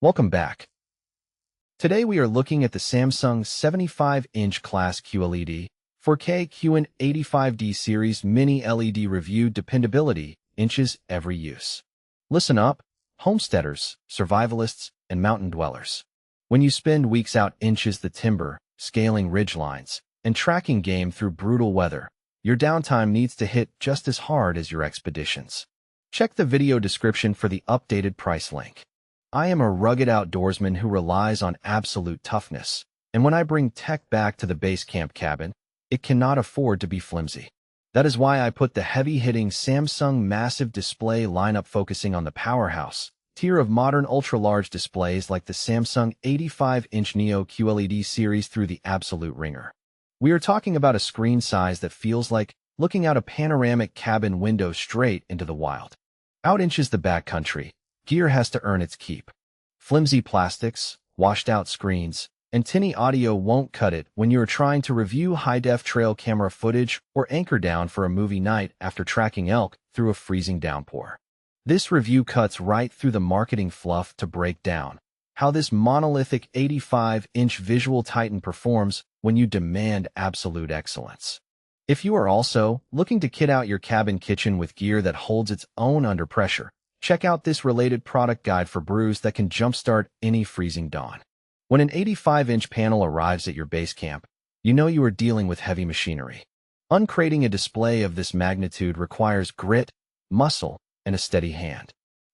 Welcome back. Today we are looking at the Samsung 75-inch class QLED 4K QN85D series mini LED review dependability, inches every use. Listen up, homesteaders, survivalists, and mountain dwellers. When you spend weeks out inches the timber, scaling ridgelines, and tracking game through brutal weather, your downtime needs to hit just as hard as your expeditions. Check the video description for the updated price link. I am a rugged outdoorsman who relies on absolute toughness, and when I bring tech back to the base camp cabin, it cannot afford to be flimsy. That is why I put the heavy-hitting Samsung massive display lineup focusing on the powerhouse tier of modern ultra-large displays like the Samsung 85-inch Neo QLED series through the absolute wringer. We are talking about a screen size that feels like looking out a panoramic cabin window straight into the wild. Out inches the backcountry. Gear has to earn its keep. Flimsy plastics, washed-out screens, and tinny audio won't cut it when you are trying to review high-def trail camera footage or anchor down for a movie night after tracking elk through a freezing downpour. This review cuts right through the marketing fluff to break down how this monolithic 85-inch visual titan performs when you demand absolute excellence. If you are also looking to kit out your cabin kitchen with gear that holds its own under pressure, check out this related product guide for brews that can jumpstart any freezing dawn. When an 85-inch panel arrives at your base camp, you know you are dealing with heavy machinery. Uncrating a display of this magnitude requires grit, muscle, and a steady hand.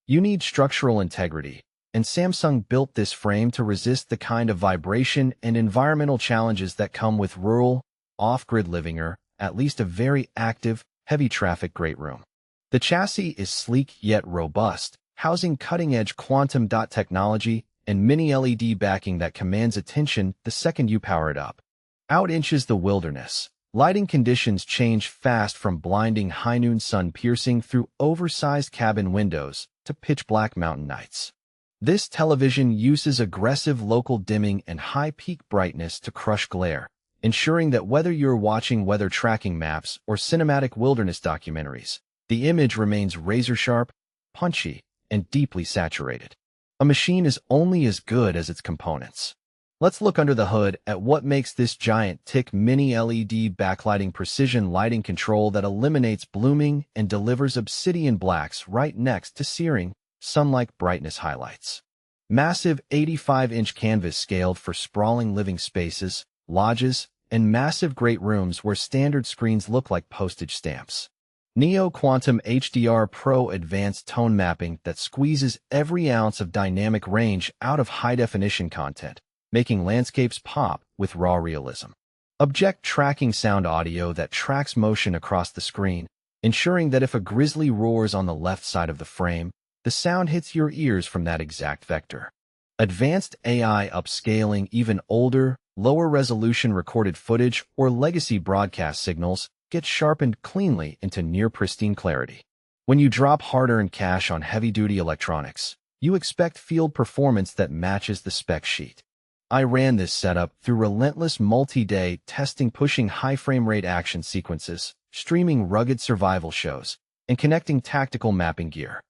You need structural integrity, and Samsung built this frame to resist the kind of vibration and environmental challenges that come with rural, off-grid living or at least a very active, heavy-traffic great room. The chassis is sleek yet robust, housing cutting-edge quantum dot technology and mini LED backing that commands attention the second you power it up. Out inches the wilderness. Lighting conditions change fast from blinding high-noon sun piercing through oversized cabin windows to pitch-black mountain nights. This television uses aggressive local dimming and high peak brightness to crush glare, ensuring that whether you're watching weather tracking maps or cinematic wilderness documentaries, the image remains razor-sharp, punchy, and deeply saturated. A machine is only as good as its components. Let's look under the hood at what makes this giant TIC mini LED backlighting precision lighting control that eliminates blooming and delivers obsidian blacks right next to searing, sun-like brightness highlights. Massive 85-inch canvas scaled for sprawling living spaces, lodges, and massive great rooms where standard screens look like postage stamps. Neo Quantum HDR Pro advanced tone mapping that squeezes every ounce of dynamic range out of high-definition content, making landscapes pop with raw realism. Object tracking sound audio that tracks motion across the screen, ensuring that if a grizzly roars on the left side of the frame, the sound hits your ears from that exact vector. Advanced AI upscaling even older, lower-resolution recorded footage or legacy broadcast signals gets sharpened cleanly into near-pristine clarity. When you drop hard-earned cash on heavy-duty electronics, you expect field performance that matches the spec sheet. I ran this setup through relentless multi-day testing, pushing high frame rate action sequences, streaming rugged survival shows, and connecting tactical mapping gear.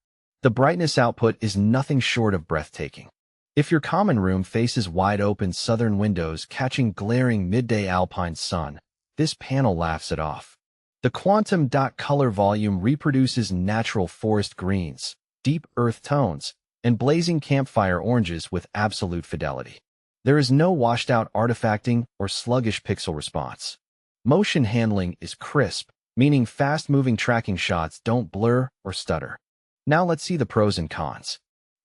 The brightness output is nothing short of breathtaking. If your common room faces wide-open southern windows catching glaring midday alpine sun, this panel laughs it off. The quantum dot color volume reproduces natural forest greens, deep earth tones, and blazing campfire oranges with absolute fidelity. There is no washed-out artifacting or sluggish pixel response. Motion handling is crisp, meaning fast-moving tracking shots don't blur or stutter. Now let's see the pros and cons.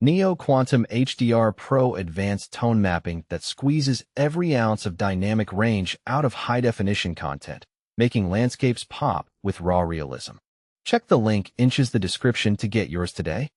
Neo Quantum HDR Pro advanced tone mapping that squeezes every ounce of dynamic range out of high-definition content, making landscapes pop with raw realism. Check the link inches the description to get yours today.